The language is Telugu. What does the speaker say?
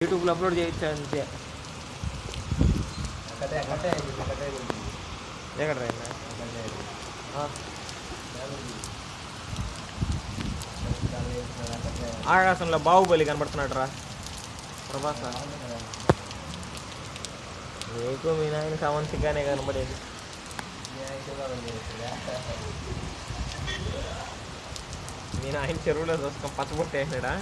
యూట్యూబ్లో అప్లోడ్ చేయొచ్చు అంతే. ఎక్కడ రైనా ఆకాశంలో బాహుబలి కనబడుతున్నాడు రా ప్రభాస్. నీకు మీ నాయన సమంతిగానే కనబడేది. మీ నాయన చెరువులో చూసుకొని పచ్చబొట్టేసాడా?